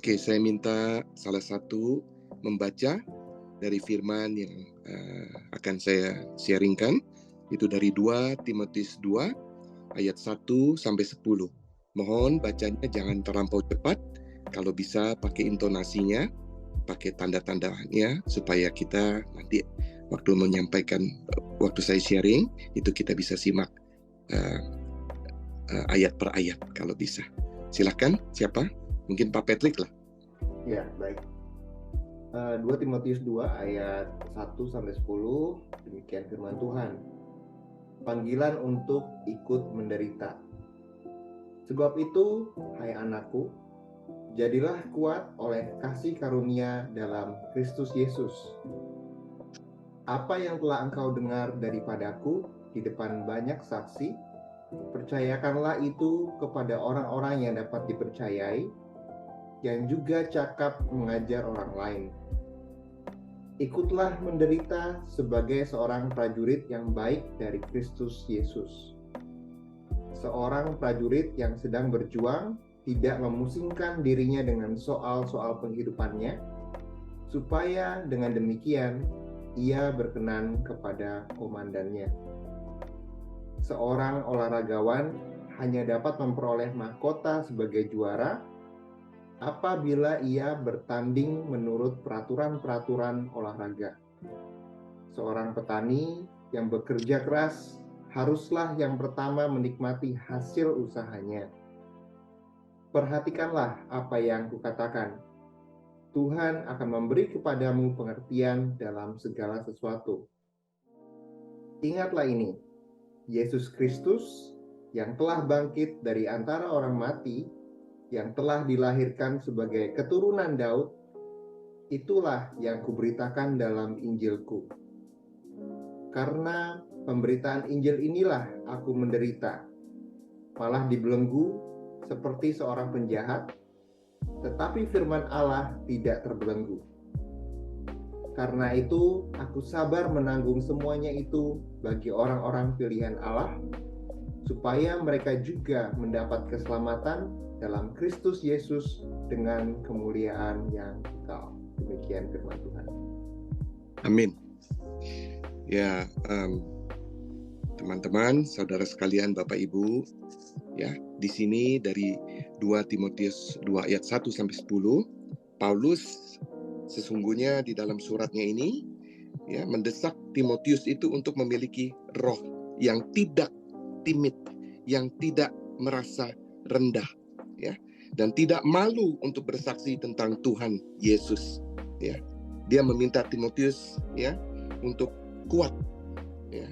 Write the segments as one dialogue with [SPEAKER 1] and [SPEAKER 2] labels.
[SPEAKER 1] Oke, saya minta salah satu membaca dari firman yang akan saya sharingkan. Itu dari 2 Timotius 2 ayat 1 sampai 10. Mohon bacanya jangan terlampau cepat. Kalau bisa pakai intonasinya, pakai tanda-tandanya, supaya kita nanti waktu menyampaikan, waktu saya sharing, itu kita bisa simak ayat per ayat kalau bisa. Silakan, siapa? Mungkin Pak Patrick lah.
[SPEAKER 2] Ya, baik. 2 Timotius 2 ayat 1 sampai 10, demikian firman Tuhan. Panggilan untuk ikut menderita. Sebab itu, hai anakku, jadilah kuat oleh kasih karunia dalam Kristus Yesus. Apa yang telah engkau dengar daripadaku di depan banyak saksi, percayakanlah itu kepada orang-orang yang dapat dipercayai, yang juga cakap mengajar orang lain. Ikutlah menderita sebagai seorang prajurit yang baik dari Kristus Yesus. Seorang prajurit yang sedang berjuang tidak memusingkan dirinya dengan soal-soal penghidupannya, supaya dengan demikian ia berkenan kepada komandannya. Seorang olahragawan hanya dapat memperoleh mahkota sebagai juara apabila ia bertanding menurut peraturan-peraturan olahraga. Seorang petani yang bekerja keras haruslah yang pertama menikmati hasil usahanya. Perhatikanlah apa yang kukatakan. Tuhan akan memberi kepadamu pengertian dalam segala sesuatu. Ingatlah ini, Yesus Kristus yang telah bangkit dari antara orang mati, yang telah dilahirkan sebagai keturunan Daud, itulah yang kuberitakan dalam Injilku. Karena pemberitaan Injil inilah aku menderita, malah dibelenggu seperti seorang penjahat, tetapi firman Allah tidak terbelenggu. Karena itu, aku sabar menanggung semuanya itu bagi orang-orang pilihan Allah, supaya mereka juga mendapat keselamatan dalam Kristus Yesus dengan kemuliaan yang kekal. Demikian firman Tuhan.
[SPEAKER 1] Amin. Ya, teman-teman, saudara sekalian, Bapak Ibu, ya, di sini dari 2 Timotius 2 ayat 1 sampai 10, Paulus sesungguhnya di dalam suratnya ini ya mendesak Timotius itu untuk memiliki roh yang tidak timid, yang tidak merasa rendah, ya, dan tidak malu untuk bersaksi tentang Tuhan Yesus, ya. Dia meminta Timotius ya untuk kuat, ya.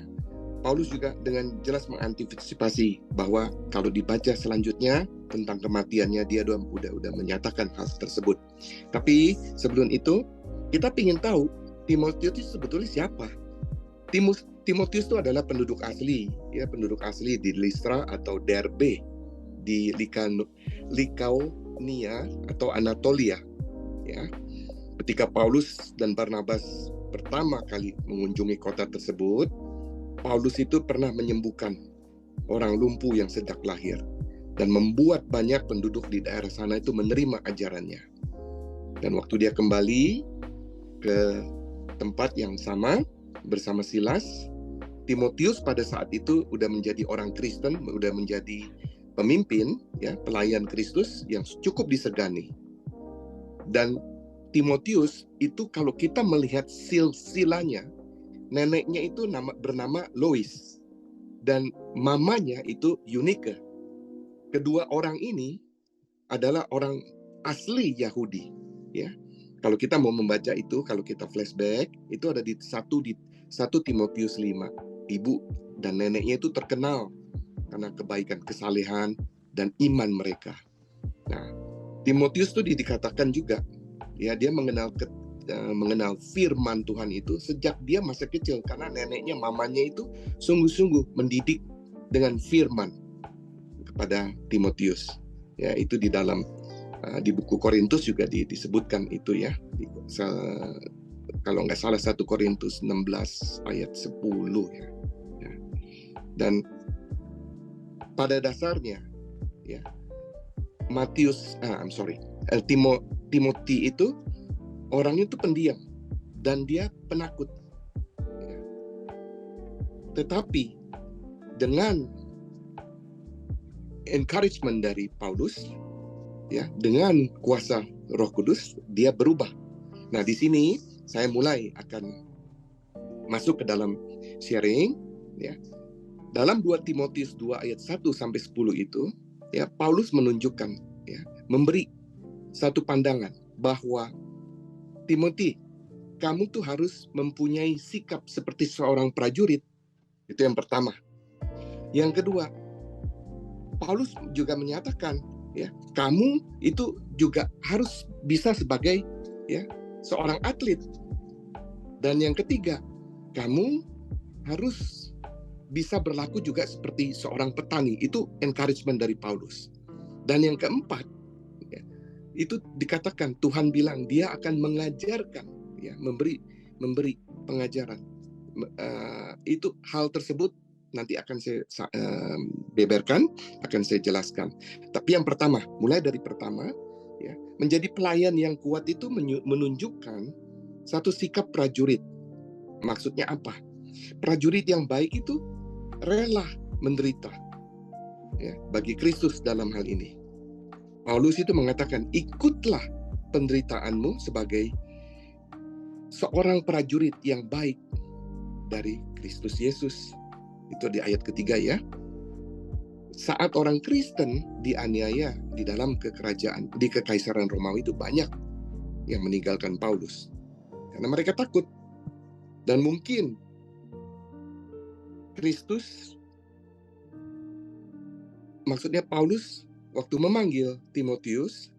[SPEAKER 1] Paulus juga dengan jelas mengantisipasi bahwa kalau dibaca selanjutnya tentang kematiannya, dia udah menyatakan hal tersebut. Tapi sebelum itu kita ingin tahu Timotius itu sebetulnya siapa? Timotius itu adalah penduduk asli, ya, penduduk asli di Listra atau Derbe di Likaonia atau Anatolia, ya. Ketika Paulus dan Barnabas pertama kali mengunjungi kota tersebut, Paulus itu pernah menyembuhkan orang lumpuh yang sejak lahir dan membuat banyak penduduk di daerah sana itu menerima ajarannya. Dan waktu dia kembali ke tempat yang sama bersama Silas, Timotius pada saat itu udah menjadi orang Kristen, udah menjadi pemimpin, ya, pelayan Kristus yang cukup disegani. Dan Timotius itu kalau kita melihat silsilanya, neneknya itu bernama Lois dan mamanya itu Eunike. Kedua orang ini adalah orang asli Yahudi, ya. Kalau kita mau membaca itu, kalau kita flashback, itu ada di 1 Timotius 5. Ibu dan neneknya itu terkenal karena kebaikan, kesalehan dan iman mereka. Nah, Timotius itu dikatakan juga, ya, dia mengenal firman Tuhan itu sejak dia masih kecil, karena neneknya, mamanya itu sungguh-sungguh mendidik dengan firman kepada Timotius. Ya, itu di dalam di buku Korintus juga disebutkan itu, ya. Kalau nggak salah 1 Korintus 16 ayat 10, ya. Dan pada dasarnya, ya, Timothy itu orangnya itu pendiam dan dia penakut. Ya. Tetapi dengan encouragement dari Paulus, ya, dengan kuasa Roh Kudus, dia berubah. Nah, di sini saya mulai akan masuk ke dalam sharing, ya. Dalam 2 Timotius 2 ayat 1 sampai 10 itu, ya, Paulus menunjukkan, ya, memberi satu pandangan bahwa Timothy, kamu tuh harus mempunyai sikap seperti seorang prajurit. Itu yang pertama. Yang kedua, Paulus juga menyatakan, ya, kamu itu juga harus bisa sebagai, ya, seorang atlet. Dan yang ketiga, kamu harus bisa berlaku juga seperti seorang petani. Itu encouragement dari Paulus. Dan yang keempat, ya, itu dikatakan Tuhan bilang dia akan mengajarkan, ya, memberi pengajaran. Itu hal tersebut nanti akan saya beberkan, akan saya jelaskan. Tapi yang pertama, mulai dari pertama, ya, menjadi pelayan yang kuat itu menunjukkan satu sikap prajurit. Maksudnya apa? Prajurit yang baik itu rela menderita, ya, bagi Kristus dalam hal ini. Paulus itu mengatakan, ikutlah penderitaanmu sebagai seorang prajurit yang baik dari Kristus Yesus. Itu di ayat ketiga, ya. Saat orang Kristen dianiaya di dalam di kekaisaran Romawi itu banyak yang meninggalkan Paulus karena mereka takut. Dan mungkin Kristus, maksudnya Paulus waktu memanggil Timotius,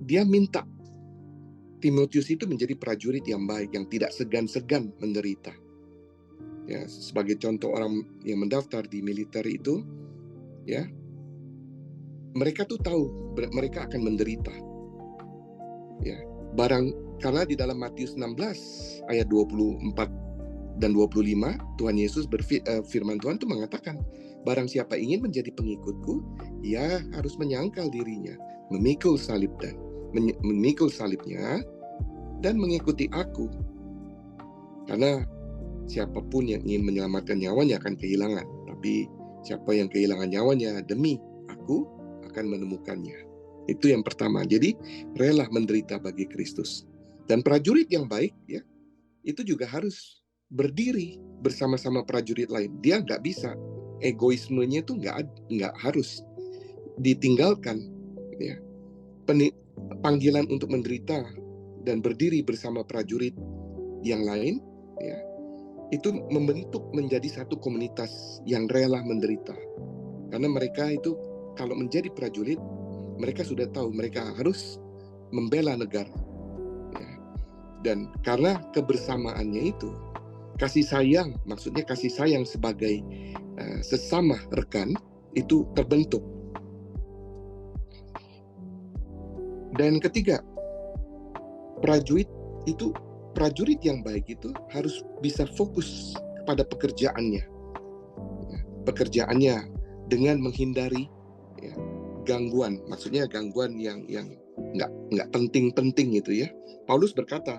[SPEAKER 1] dia minta Timotius itu menjadi prajurit yang baik, yang tidak segan-segan menderita. Ya, sebagai contoh orang yang mendaftar di militer itu, ya, mereka tuh tahu mereka akan menderita. Ya, karena di dalam Matius 16 ayat 24 dan 25, Tuhan Yesus firman Tuhan itu mengatakan, barang siapa ingin menjadi pengikutku, ia harus menyangkal dirinya, memikul salibnya dan mengikuti aku. Karena siapapun yang ingin menyelamatkan nyawanya akan kehilangan, tapi siapa yang kehilangan nyawanya demi aku akan menemukannya. Itu yang pertama. Jadi rela menderita bagi Kristus. Dan prajurit yang baik, ya, itu juga harus berdiri bersama-sama prajurit lain. Dia nggak bisa, egoismenya itu nggak harus ditinggalkan, ya. Panggilan untuk menderita dan berdiri bersama prajurit yang lain, ya, itu membentuk menjadi satu komunitas yang rela menderita. Karena mereka itu kalau menjadi prajurit, mereka sudah tahu mereka harus membela negara, ya. Dan karena kebersamaannya itu, kasih sayang, maksudnya kasih sayang sebagai sesama rekan itu terbentuk. Dan ketiga, prajurit yang baik itu harus bisa fokus kepada pekerjaannya, ya, pekerjaannya dengan menghindari, ya, gangguan, maksudnya gangguan yang nggak penting-penting itu, ya. Paulus berkata,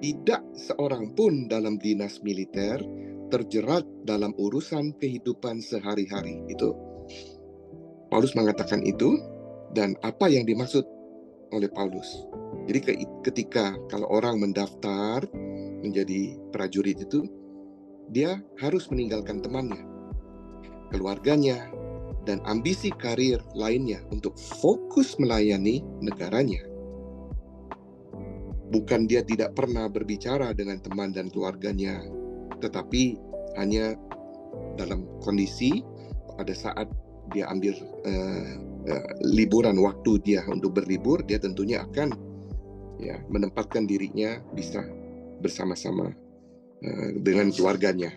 [SPEAKER 1] tidak seorang pun dalam dinas militer terjerat dalam urusan kehidupan sehari-hari. Itu Paulus mengatakan itu, dan apa yang dimaksud oleh Paulus. Jadi ketika kalau orang mendaftar menjadi prajurit itu, dia harus meninggalkan temannya, keluarganya, dan ambisi karir lainnya untuk fokus melayani negaranya. Bukan dia tidak pernah berbicara dengan teman dan keluarganya, tetapi hanya dalam kondisi pada saat dia ambil liburan, waktu dia untuk berlibur, dia tentunya akan, ya, menempatkan dirinya bisa bersama-sama dengan keluarganya.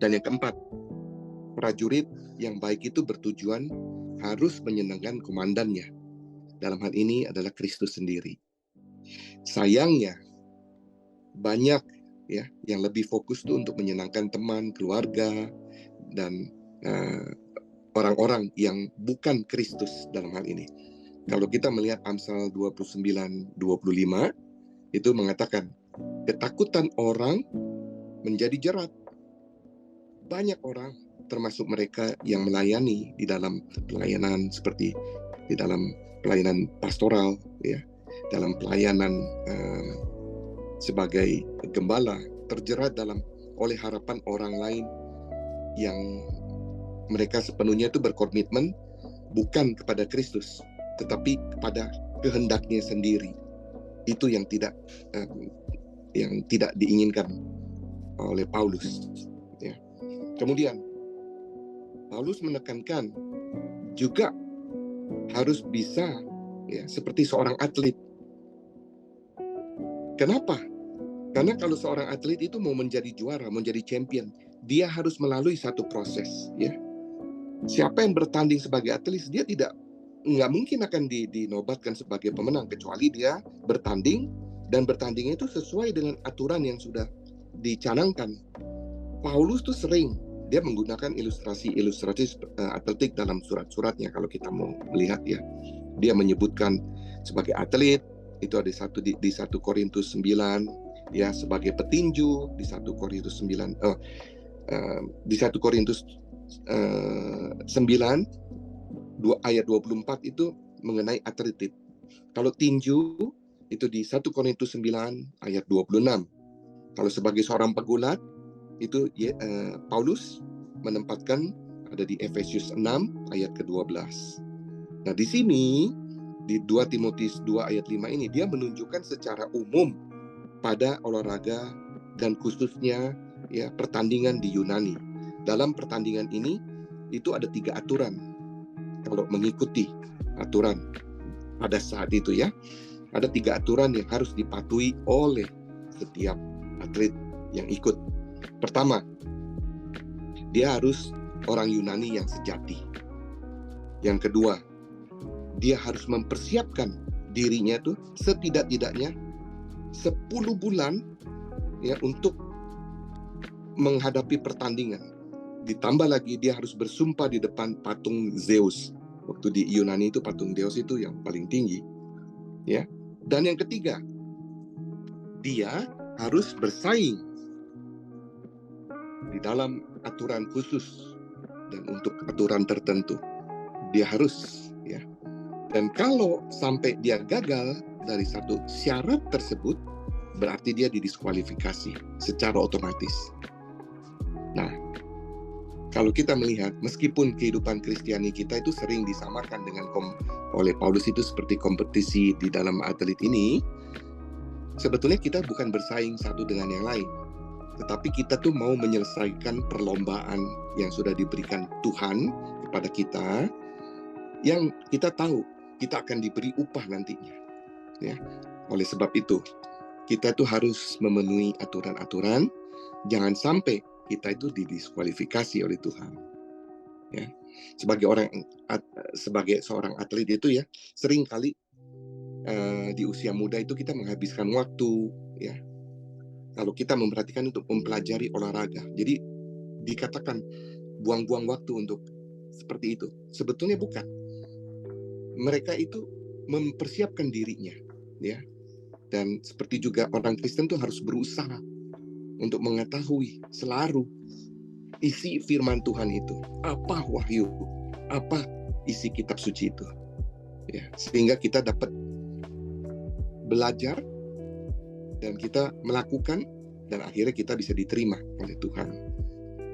[SPEAKER 1] Dan yang keempat, prajurit yang baik itu bertujuan harus menyenangkan komandannya. Dalam hal ini adalah Kristus sendiri. Sayangnya banyak, ya, yang lebih fokus tuh untuk menyenangkan teman, keluarga, dan orang-orang yang bukan Kristus dalam hal ini. Kalau kita melihat Amsal 29:25 itu mengatakan ketakutan orang menjadi jerat. Banyak orang termasuk mereka yang melayani di dalam pelayanan seperti di dalam pelayanan pastoral, ya, dalam pelayanan sebagai gembala, terjerat oleh harapan orang lain yang mereka sepenuhnya itu berkomitmen bukan kepada Kristus, tetapi kepada kehendaknya sendiri. Itu yang tidak diinginkan oleh Paulus. Ya. Kemudian Paulus menekankan juga harus bisa, ya, seperti seorang atlet. Kenapa? Karena kalau seorang atlet itu mau menjadi juara, menjadi champion, dia harus melalui satu proses, ya. Siapa yang bertanding sebagai atlet, dia nggak mungkin akan dinobatkan sebagai pemenang kecuali dia bertanding, dan bertandingnya itu sesuai dengan aturan yang sudah dicanangkan. Paulus tuh sering dia menggunakan ilustrasi atletik dalam surat-suratnya. Kalau kita mau melihat, ya, dia menyebutkan sebagai atlet itu ada di 1 Korintus 9, ya, sebagai petinju di 1 Korintus 9, di 1 Korintus 9 ayat 24 itu mengenai atletik. Kalau tinju itu di 1 Korintus 9 ayat 26. Kalau sebagai seorang pegulat itu Paulus menempatkan ada di Efesius 6 ayat ke-12. Nah, di sini di 2 Timotius 2 ayat 5 ini dia menunjukkan secara umum pada olahraga dan khususnya, ya, pertandingan di Yunani. Dalam pertandingan ini itu ada 3 aturan. Kalau mengikuti aturan pada saat itu, ya, ada 3 aturan yang harus dipatuhi oleh setiap atlet yang ikut. Pertama, dia harus orang Yunani yang sejati. Yang kedua, dia harus mempersiapkan dirinya tuh setidak-tidaknya 10 bulan, ya, untuk menghadapi pertandingan. Ditambah lagi dia harus bersumpah di depan patung Zeus. Waktu di Yunani itu patung Zeus itu yang paling tinggi, ya. Dan yang ketiga, dia harus bersaing di dalam aturan khusus dan untuk aturan tertentu. Dia harus, ya. Dan kalau sampai dia gagal dari satu syarat tersebut, berarti dia didiskualifikasi secara otomatis. Nah, kalau kita melihat, meskipun kehidupan Kristiani kita itu sering disamakan dengan oleh Paulus itu seperti kompetisi di dalam atlet ini, sebetulnya kita bukan bersaing satu dengan yang lain, tetapi kita tuh mau menyelesaikan perlombaan yang sudah diberikan Tuhan kepada kita, yang kita tahu kita akan diberi upah nantinya, ya. Oleh sebab itu, kita tuh harus memenuhi aturan-aturan, jangan sampai kita itu didiskualifikasi oleh Tuhan, ya. Sebagai seorang atlet itu, ya, sering kali di usia muda itu kita menghabiskan waktu, ya, kalau kita memperhatikan untuk mempelajari olahraga. Jadi dikatakan buang-buang waktu untuk seperti itu. Sebetulnya bukan. Mereka itu mempersiapkan dirinya, ya. Dan seperti juga orang Kristen tuh harus berusaha untuk mengetahui selalu isi firman Tuhan itu. Apa wahyu, apa isi kitab suci itu, ya. Sehingga kita dapat belajar dan kita melakukan, dan akhirnya kita bisa diterima oleh Tuhan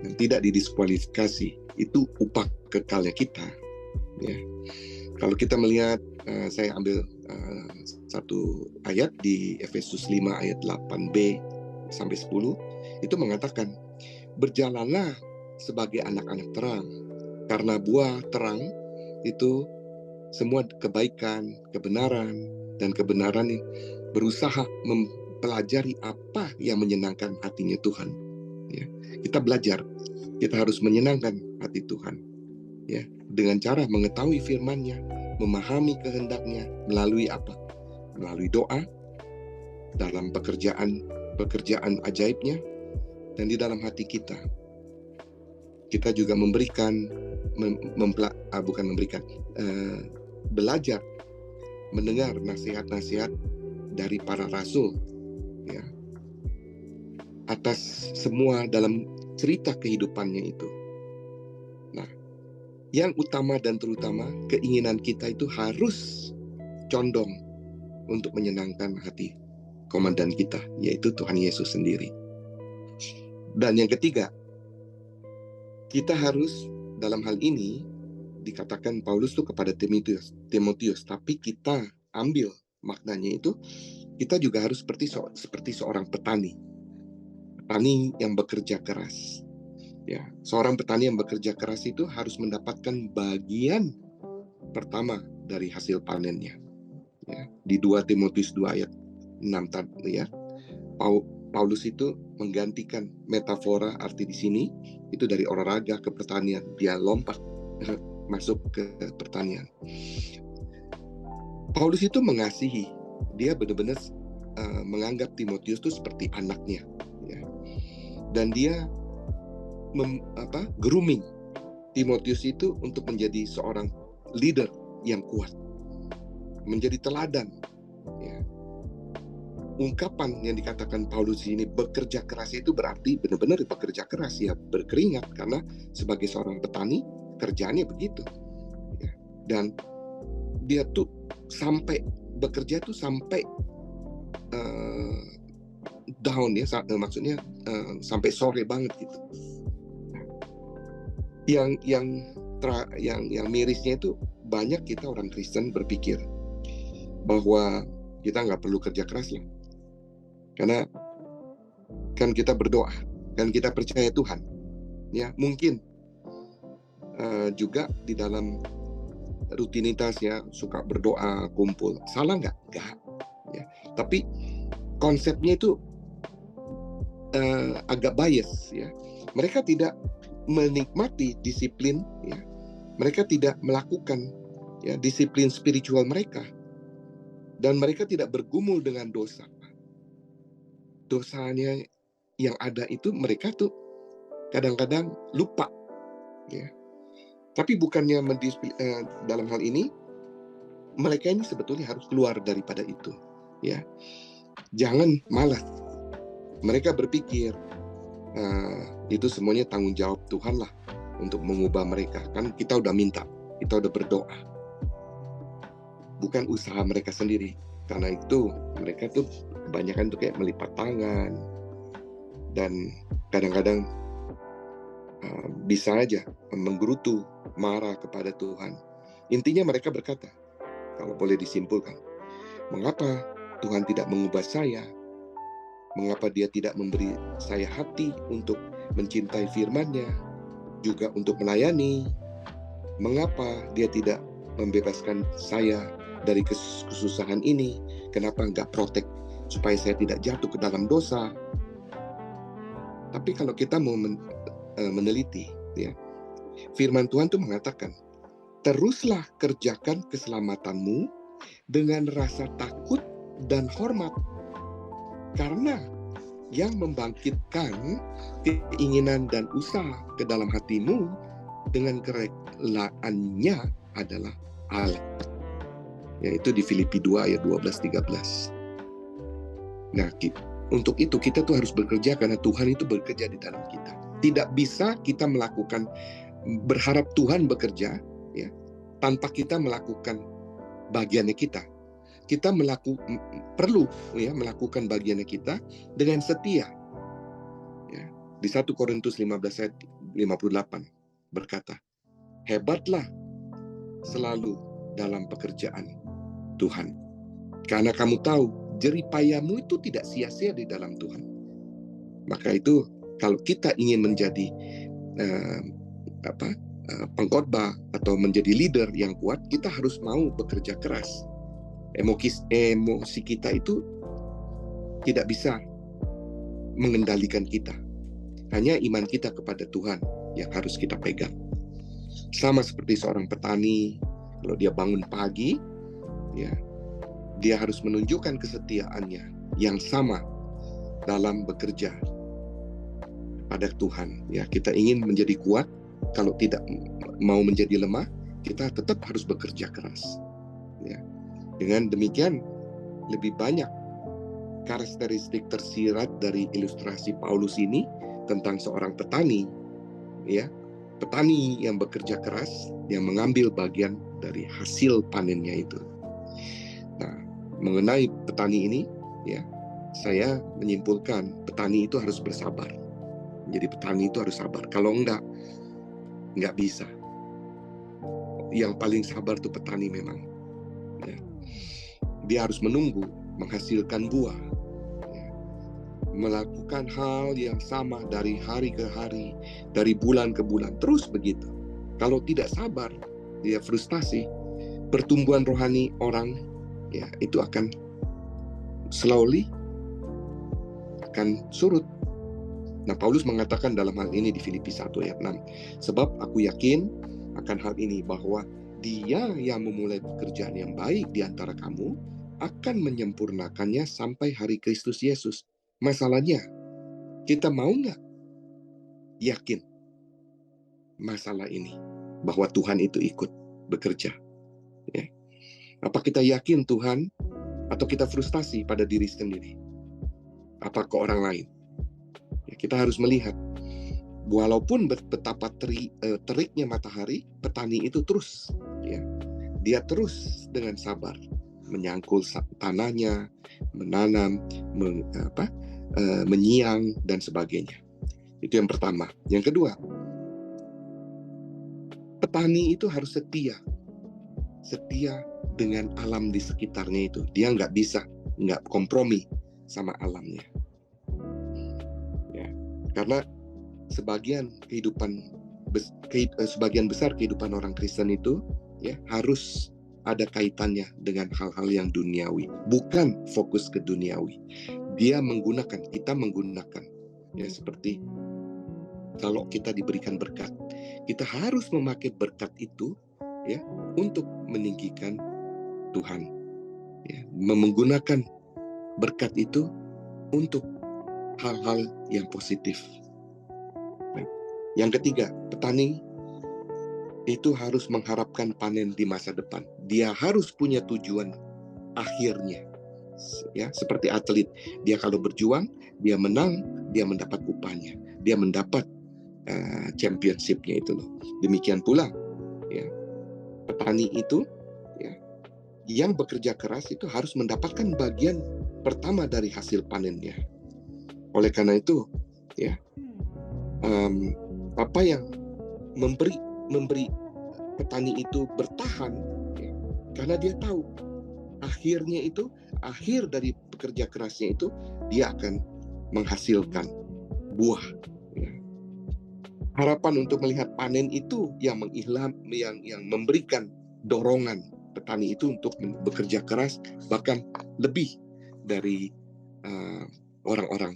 [SPEAKER 1] dan tidak didiskualifikasi. Itu upah kekalnya kita, ya. Kalau kita melihat, saya ambil satu ayat di Efesus 5 ayat 8b sampai 10, itu mengatakan, berjalanlah sebagai anak-anak terang, karena buah terang itu semua kebaikan, kebenaran, dan kebenaran ini berusaha mempelajari apa yang menyenangkan hatinya Tuhan, ya. Kita belajar, kita harus menyenangkan hati Tuhan, ya, dengan cara mengetahui firman-Nya, memahami kehendaknya melalui apa? Melalui doa, dalam pekerjaan ajaibnya, dan di dalam hati kita. Kita juga belajar mendengar nasihat-nasihat dari para rasul, ya, atas semua dalam cerita kehidupannya itu. Nah, yang utama dan terutama keinginan kita itu harus condong untuk menyenangkan hati komandan kita, yaitu Tuhan Yesus sendiri. Dan yang ketiga, kita harus dalam hal ini dikatakan Paulus tuh kepada Timotius, tapi kita ambil maknanya itu, kita juga harus seperti seorang petani yang bekerja keras. Ya, seorang petani yang bekerja keras itu harus mendapatkan bagian pertama dari hasil panennya. Ya, di 2 Timotius 2 ayat 6 tadi, ya, Paulus itu menggantikan metafora arti di sini itu dari olahraga ke pertanian. Dia lompat masuk ke pertanian. Paulus itu mengasihi, dia benar-benar menganggap Timotius itu seperti anaknya, ya. Dan dia grooming Timotius itu untuk menjadi seorang leader yang kuat, menjadi teladan, ya. Ungkapan yang dikatakan Paulus ini bekerja keras itu berarti benar-benar bekerja keras, ya, berkeringat, karena sebagai seorang petani kerjaannya begitu, ya. Dan dia tuh sampai bekerja tuh sampai down, ya, maksudnya sampai sore banget gitu. Yang mirisnya itu banyak kita orang Kristen berpikir bahwa kita nggak perlu kerja keras ya, karena kan kita berdoa, kan kita percaya Tuhan, ya. Mungkin juga di dalam rutinitasnya suka berdoa kumpul, salah nggak? Nggak, ya. Tapi konsepnya itu agak bias, ya. Mereka tidak menikmati disiplin, ya. Mereka tidak melakukan, ya, disiplin spiritual mereka, dan mereka tidak bergumul dengan dosa. Dosanya yang ada itu mereka tuh kadang-kadang lupa, ya. Tapi bukannya dalam hal ini mereka ini sebetulnya harus keluar daripada itu, ya. Jangan malas. Mereka berpikir itu semuanya tanggung jawab Tuhan lah untuk mengubah mereka. Kan kita udah minta, kita udah berdoa. Bukan usaha mereka sendiri. Karena itu mereka tuh kebanyakan tuh kayak melipat tangan, dan kadang-kadang bisa aja menggerutu, marah kepada Tuhan. Intinya mereka berkata, kalau boleh disimpulkan, mengapa Tuhan tidak mengubah saya? Mengapa dia tidak memberi saya hati untuk mencintai firman-Nya, juga untuk melayani? Mengapa dia tidak membebaskan saya dari kesusahan ini? Kenapa nggak protek supaya saya tidak jatuh ke dalam dosa? Tapi kalau kita mau meneliti, ya, firman Tuhan itu mengatakan, teruslah kerjakan keselamatanmu dengan rasa takut dan hormat, karena yang membangkitkan keinginan dan usaha ke dalam hatimu dengan kerelaannya adalah Allah. Yaitu di Filipi 2 ayat 12-13. Nah, untuk itu kita tuh harus bekerja karena Tuhan itu bekerja di dalam kita. Tidak bisa kita berharap Tuhan bekerja, ya, tanpa kita melakukan bagiannya kita. Kita perlu, ya, melakukan bagiannya kita dengan setia. Ya, di 1 Korintus 15 ayat 58 berkata, hebatlah selalu dalam pekerjaan Tuhan, karena kamu tahu jerih payahmu itu tidak sia-sia di dalam Tuhan. Maka itu kalau kita ingin menjadi pengkhotbah atau menjadi leader yang kuat, kita harus mau bekerja keras. Emosi kita itu tidak bisa mengendalikan kita. Hanya iman kita kepada Tuhan yang harus kita pegang. Sama seperti seorang petani, kalau dia bangun pagi, ya, dia harus menunjukkan kesetiaannya yang sama dalam bekerja pada Tuhan. Ya, kita ingin menjadi kuat, kalau tidak mau menjadi lemah, kita tetap harus bekerja keras. Ya. Dengan demikian, lebih banyak karakteristik tersirat dari ilustrasi Paulus ini tentang seorang petani, ya, petani yang bekerja keras, yang mengambil bagian dari hasil panennya itu. Nah, mengenai petani ini, ya, saya menyimpulkan petani itu harus bersabar. Jadi petani itu harus sabar. Kalau nggak bisa. Yang paling sabar itu petani memang. Ya. Dia harus menunggu menghasilkan buah. Ya. Melakukan hal yang sama dari hari ke hari, dari bulan ke bulan, terus begitu. Kalau tidak sabar, dia frustasi. Pertumbuhan rohani orang, ya, itu akan slowly akan surut. Nah, Paulus mengatakan dalam hal ini di Filipi 1 ayat 6, sebab aku yakin akan hal ini, bahwa Dia yang memulai pekerjaan yang baik di antara kamu akan menyempurnakannya sampai hari Kristus Yesus. Masalahnya, kita mau nggak yakin masalah ini, bahwa Tuhan itu ikut bekerja? Ya. Apa kita yakin Tuhan, atau kita frustasi pada diri sendiri? Apa ke orang lain? Ya, kita harus melihat, walaupun betapa teriknya matahari, petani itu terus, ya, dia terus dengan sabar menyangkul tanahnya, menanam, menyiang dan sebagainya. Itu yang pertama. Yang kedua, petani itu harus setia dengan alam di sekitarnya itu. Dia nggak kompromi sama alamnya. Ya, karena sebagian besar kehidupan orang Kristen itu, ya, harus ada kaitannya dengan hal-hal yang duniawi, bukan fokus ke duniawi. Kita menggunakan, ya, seperti kalau kita diberikan berkat, kita harus memakai berkat itu, ya, untuk meninggikan Tuhan, ya, menggunakan berkat itu untuk hal-hal yang positif. Yang ketiga, petani itu harus mengharapkan panen di masa depan. Dia harus punya tujuan akhirnya. Ya, seperti atlet, dia kalau berjuang, dia menang, dia mendapat upahnya, dia mendapat championship-nya itu loh. Demikian pula, ya, petani itu, ya, yang bekerja keras itu harus mendapatkan bagian pertama dari hasil panennya. Oleh karena itu, ya, apa yang memberi petani itu bertahan, ya, karena dia tahu akhirnya itu, akhir dari pekerja kerasnya itu, dia akan menghasilkan buah. Ya. Harapan untuk melihat panen itu yang memberikan dorongan petani itu untuk bekerja keras, bahkan lebih dari orang-orang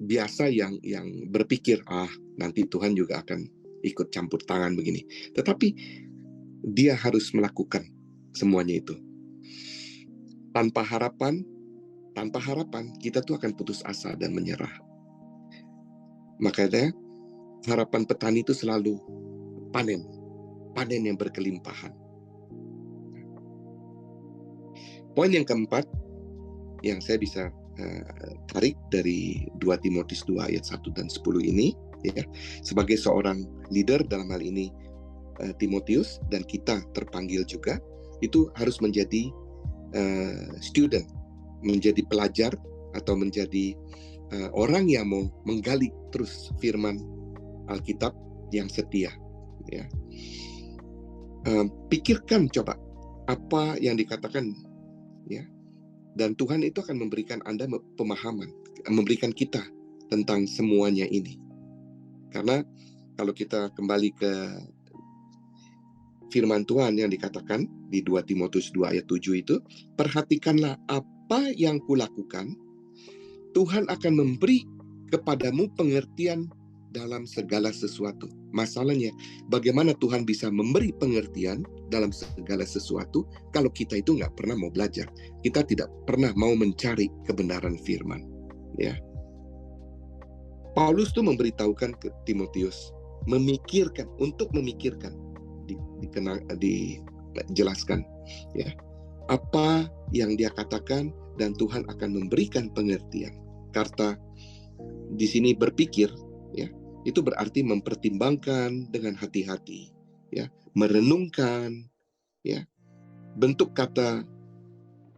[SPEAKER 1] biasa yang berpikir, nanti Tuhan juga akan ikut campur tangan begini. Tetapi dia harus melakukan semuanya itu. Tanpa harapan kita tuh akan putus asa dan menyerah. Makanya harapan petani itu selalu panen yang berkelimpahan. Poin yang keempat yang saya bisa tarik dari 2 Timotius 2 ayat 1 dan 10 ini, ya, sebagai seorang leader dalam hal ini Timotius, dan kita terpanggil juga, itu harus menjadi student, menjadi pelajar, atau menjadi orang yang mau menggali terus firman Alkitab yang setia, ya. Pikirkan coba apa yang dikatakan, ya, dan Tuhan itu akan memberikan Anda pemahaman, memberikan kita tentang semuanya ini. Karena kalau kita kembali ke firman Tuhan yang dikatakan di 2 Timotius 2 ayat 7 itu, perhatikanlah apa yang kulakukan, Tuhan akan memberi kepadamu pengertian dalam segala sesuatu. Masalahnya, bagaimana Tuhan bisa memberi pengertian dalam segala sesuatu kalau kita itu nggak pernah mau belajar, kita tidak pernah mau mencari kebenaran firman, ya. Paulus tuh memberitahukan ke Timotius, untuk memikirkan jelaskan, ya, apa yang dia katakan, dan Tuhan akan memberikan pengertian. Kata di sini berpikir, ya, itu berarti mempertimbangkan dengan hati-hati, ya, merenungkan, ya. Bentuk kata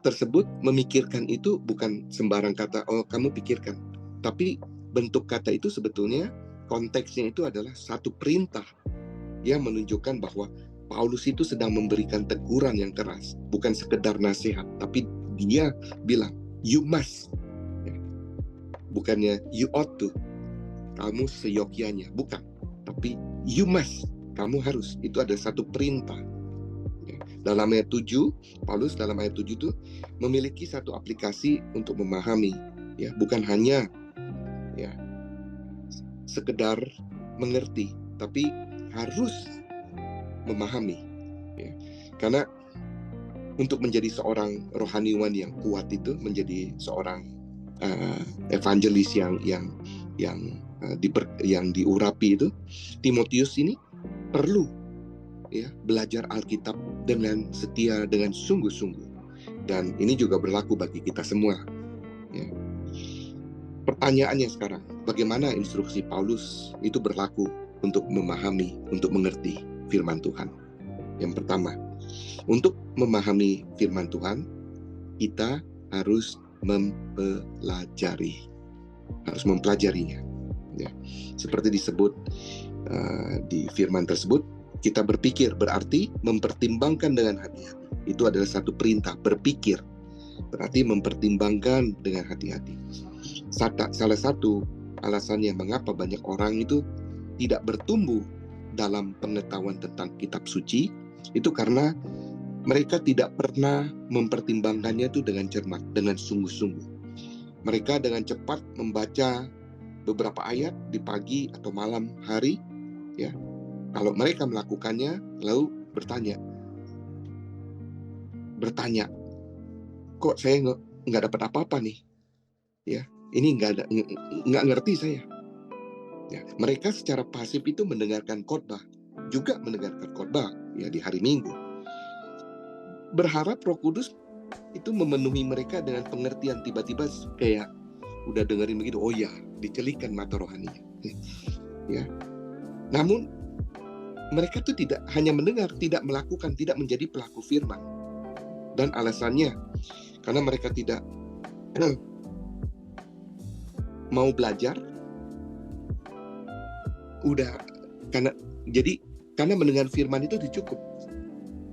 [SPEAKER 1] tersebut, memikirkan itu bukan sembarang kata, oh kamu pikirkan, tapi bentuk kata itu sebetulnya konteksnya itu adalah satu perintah yang menunjukkan bahwa Paulus itu sedang memberikan teguran yang keras, bukan sekedar nasihat, tapi dia bilang you must, ya. Bukannya you ought to, kamu seyogyanya, bukan, tapi you must, kamu harus. Itu ada satu perintah, ya. Dalam ayat 7, Paulus dalam ayat 7 itu memiliki satu aplikasi untuk memahami, ya, bukan hanya, ya, sekedar mengerti, tapi harus memahami, ya. Karena untuk menjadi seorang rohaniwan yang kuat itu, menjadi seorang evangelis yang diurapi itu, Timotius ini perlu, ya, belajar Alkitab dengan setia, dengan sungguh-sungguh. Dan ini juga berlaku bagi kita semua, ya. Pertanyaannya sekarang, bagaimana instruksi Paulus itu berlaku untuk memahami, untuk mengerti firman Tuhan? Yang pertama, untuk memahami firman Tuhan, kita harus mempelajarinya, ya. Seperti disebut di firman tersebut, kita berpikir berarti mempertimbangkan dengan hati-hati. Itu adalah satu perintah, berpikir berarti mempertimbangkan dengan hati-hati. Salah satu alasannya mengapa banyak orang itu tidak bertumbuh dalam pengetahuan tentang kitab suci, itu karena mereka tidak pernah mempertimbangkannya itu dengan cermat, dengan sungguh-sungguh. Mereka dengan cepat membaca beberapa ayat di pagi atau malam hari, ya. Kalau mereka melakukannya, lalu bertanya, kok saya nggak dapat apa-apa nih, ya. Ini nggak ngerti saya. Ya, mereka secara pasif itu mendengarkan khotbah, juga mendengarkan khotbah, ya, di hari Minggu. Berharap Roh Kudus itu memenuhi mereka dengan pengertian, tiba-tiba kayak udah dengerin begitu, oh ya, dicelikan mata rohaninya, ya. Namun mereka tuh tidak hanya mendengar, tidak melakukan, tidak menjadi pelaku firman. Dan alasannya karena mereka tidak mau belajar. Karena mendengar firman itu cukup.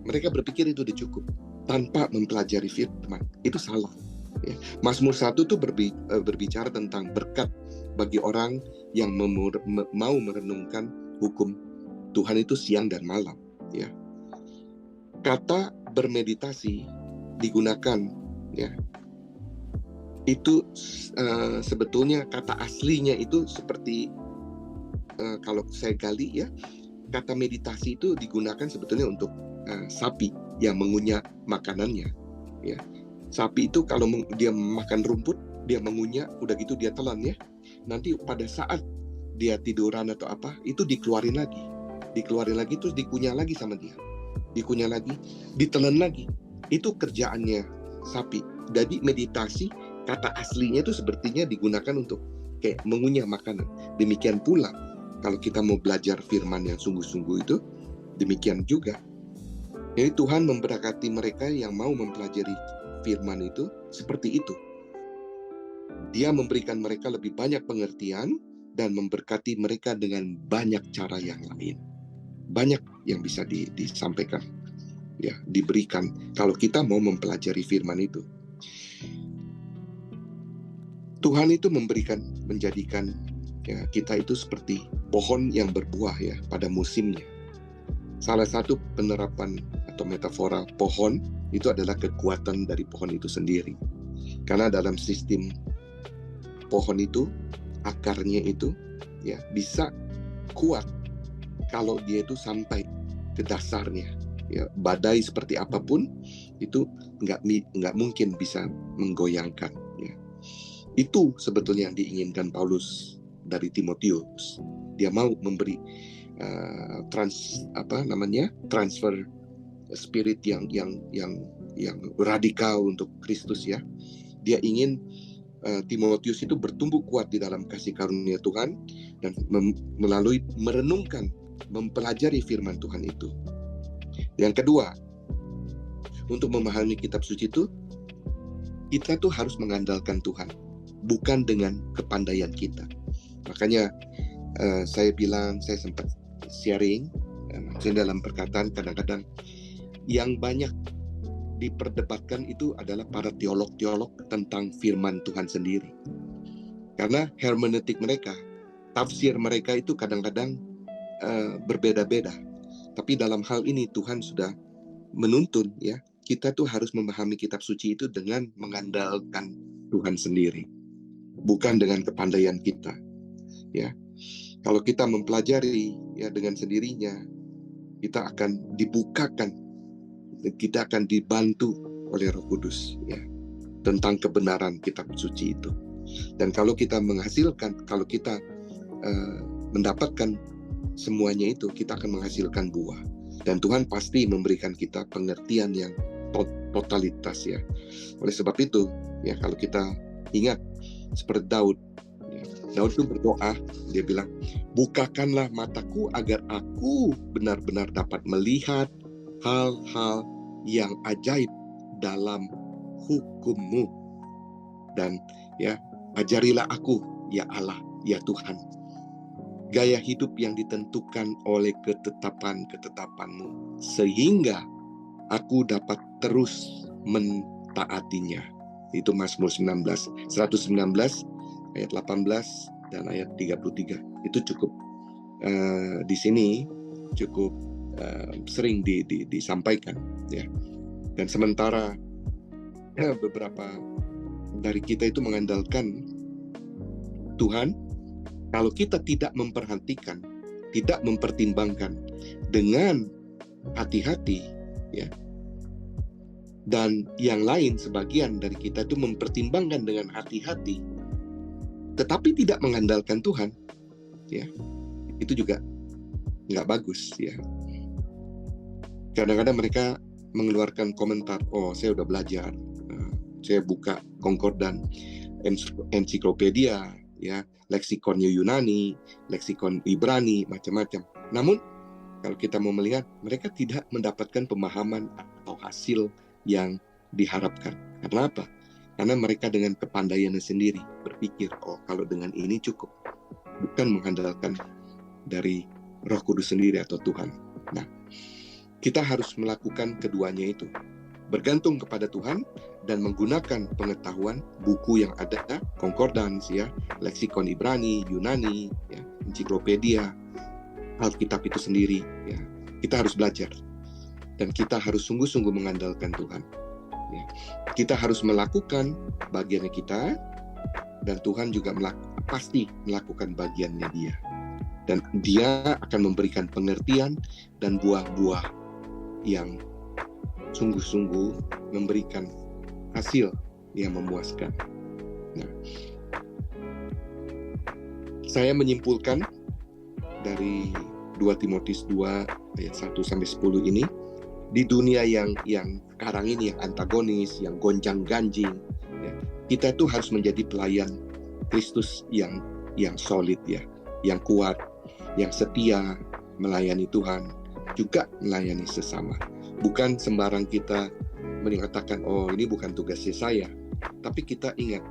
[SPEAKER 1] Mereka berpikir itu cukup tanpa mempelajari firman. Itu salah, ya. Mazmur 1 itu berbicara tentang berkat bagi orang yang mau merenungkan hukum Tuhan itu siang dan malam, ya. Kata bermeditasi digunakan, ya. Itu sebetulnya kata aslinya itu seperti kalau saya gali, ya, kata meditasi itu digunakan sebetulnya untuk sapi yang mengunyah makanannya, ya. Sapi itu kalau dia makan rumput, dia mengunyah, udah gitu dia telan, ya. Nanti pada saat dia tiduran atau apa, itu dikeluarin lagi terus dikunyah lagi sama dia, dikunyah lagi, ditelan lagi. Itu kerjaannya sapi. Jadi meditasi, kata aslinya itu sepertinya digunakan untuk kayak mengunyah makanan. Demikian pula kalau kita mau belajar firman yang sungguh-sungguh itu, demikian juga. Jadi Tuhan memberkati mereka yang mau mempelajari firman itu seperti itu. Dia memberikan mereka lebih banyak pengertian dan memberkati mereka dengan banyak cara yang lain. Banyak yang bisa disampaikan, ya, diberikan kalau kita mau mempelajari firman itu. Tuhan itu menjadikan, ya, kita itu seperti pohon yang berbuah, ya, pada musimnya. Salah satu penerapan atau metafora pohon itu adalah kekuatan dari pohon itu sendiri. Karena dalam sistem pohon itu, akarnya itu, ya, bisa kuat kalau dia itu sampai ke dasarnya, ya. Badai seperti apapun itu nggak mungkin bisa menggoyangkan, ya. Itu sebetulnya yang diinginkan Paulus dari Timotius. Dia mau memberi transfer spirit yang radikal untuk Kristus ya. Dia ingin Timotius itu bertumbuh kuat di dalam kasih karunia Tuhan dan melalui merenungkan, mempelajari firman Tuhan itu. Yang kedua, untuk memahami kitab suci itu, kita tuh harus mengandalkan Tuhan, bukan dengan kepandaian kita. Makanya saya sempat sharing, maksudnya dalam perkataan kadang-kadang yang banyak diperdebatkan itu adalah para teolog-teolog tentang firman Tuhan sendiri. Karena hermeneutik mereka, tafsir mereka itu kadang-kadang berbeda-beda. Tapi dalam hal ini Tuhan sudah menuntun ya, kita tuh harus memahami kitab suci itu dengan mengandalkan Tuhan sendiri, bukan dengan kepandaian kita. Ya, kalau kita mempelajari ya dengan sendirinya, kita akan dibukakan, kita akan dibantu oleh Roh Kudus ya tentang kebenaran kitab suci itu. Dan kalau kita mendapatkan semuanya itu, kita akan menghasilkan buah. Dan Tuhan pasti memberikan kita pengertian yang totalitas ya. Oleh sebab itu ya, kalau kita ingat seperti Daud ya, Daud itu berdoa, dia bilang, bukakanlah mataku agar aku benar-benar dapat melihat hal-hal yang ajaib dalam hukum-Mu, dan ya ajarilah aku ya Allah ya Tuhan gaya hidup yang ditentukan oleh ketetapan-ketetapan-Mu, sehingga aku dapat terus mentaatinya. Itu Mazmur 119 ayat 18 dan ayat 33. Itu cukup di sini cukup sering disampaikan ya. Dan sementara beberapa dari kita itu mengandalkan Tuhan, kalau kita tidak memperhatikan, tidak mempertimbangkan dengan hati-hati ya, dan yang lain sebagian dari kita itu mempertimbangkan dengan hati-hati tetapi tidak mengandalkan Tuhan ya, itu juga nggak bagus ya. Kadang-kadang mereka mengeluarkan komentar, oh saya udah belajar, saya buka konkordan, ensiklopedia, ya, leksikon Yunani, leksikon Ibrani, macam-macam. Namun kalau kita mau melihat, mereka tidak mendapatkan pemahaman atau hasil yang diharapkan. Karena apa? Karena mereka dengan kepandaiannya sendiri berpikir, oh kalau dengan ini cukup, bukan mengandalkan dari Roh Kudus sendiri atau Tuhan. Nah, kita harus melakukan keduanya itu, bergantung kepada Tuhan dan menggunakan pengetahuan buku yang ada, konkordans ya, leksikon Ibrani, Yunani, ya, ensiklopedia, Alkitab itu sendiri ya. Kita harus belajar dan kita harus sungguh-sungguh mengandalkan Tuhan ya. Kita harus melakukan bagiannya kita, dan Tuhan juga pasti melakukan bagiannya Dia, dan Dia akan memberikan pengertian dan buah-buah yang sungguh-sungguh memberikan hasil yang memuaskan. Nah, saya menyimpulkan dari 2 Timotius 2 ayat 1-10 ini, di dunia yang sekarang ini yang antagonis, yang gonjang-ganjing ya, kita tuh harus menjadi pelayan Kristus yang solid ya, yang kuat, yang setia melayani Tuhan, juga melayani sesama. Bukan sembarang kita mengatakan, oh ini bukan tugasnya saya. Tapi kita ingat,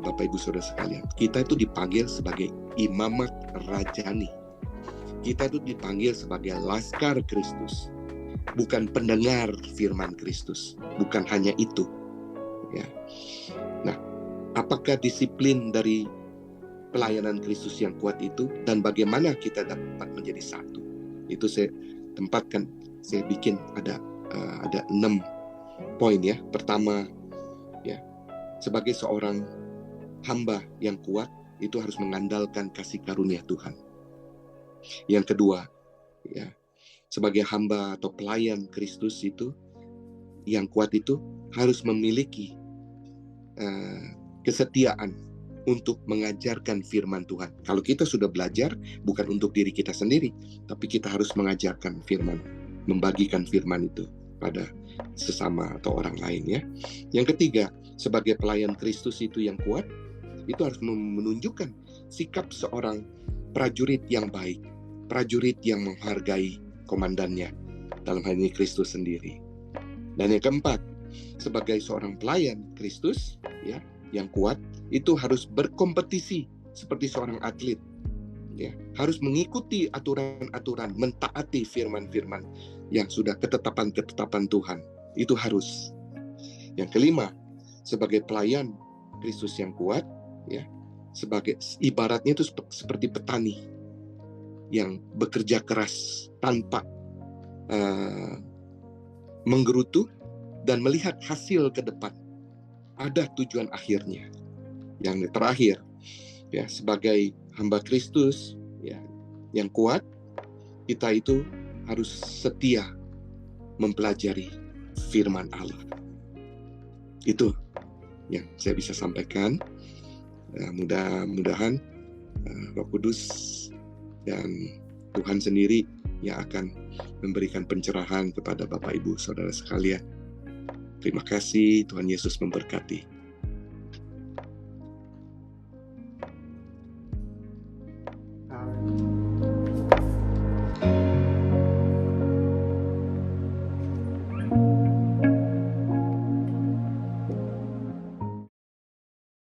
[SPEAKER 1] Bapak Ibu Saudara sekalian, kita itu dipanggil sebagai imamat rajani. Kita itu dipanggil sebagai laskar Kristus, bukan pendengar firman Kristus. Bukan hanya itu ya. Nah, apakah disiplin dari pelayanan Kristus yang kuat itu, dan bagaimana kita dapat menjadi satu? Itu saya tempatkan, saya bikin ada 6 poin ya. Pertama ya, sebagai seorang hamba yang kuat itu harus mengandalkan kasih karunia Tuhan. Yang kedua ya, sebagai hamba atau pelayan Kristus itu yang kuat itu harus memiliki kesetiaan untuk mengajarkan firman Tuhan. Kalau kita sudah belajar, bukan untuk diri kita sendiri, tapi kita harus mengajarkan firman membagikan firman itu pada sesama atau orang lain ya. Yang ketiga, sebagai pelayan Kristus itu yang kuat, itu harus menunjukkan sikap seorang prajurit yang baik, prajurit yang menghargai komandannya, dalam hal ini Kristus sendiri. Dan yang keempat, sebagai seorang pelayan Kristus ya yang kuat, itu harus berkompetisi seperti seorang atlet ya, harus mengikuti aturan-aturan, mentaati firman-firman yang sudah ketetapan-ketetapan Tuhan. Itu harus. Yang kelima, sebagai pelayan Kristus yang kuat ya, sebagai ibaratnya itu seperti petani yang bekerja keras tanpa menggerutu dan melihat hasil ke depan. Ada tujuan akhirnya. Yang terakhir ya, sebagai hamba Kristus ya yang kuat, kita itu harus setia mempelajari firman Allah. Itu yang saya bisa sampaikan. Mudah-mudahan Roh Kudus dan Tuhan sendiri yang akan memberikan pencerahan kepada Bapak Ibu Saudara sekalian. Terima kasih, Tuhan Yesus memberkati.
[SPEAKER 2] Amin.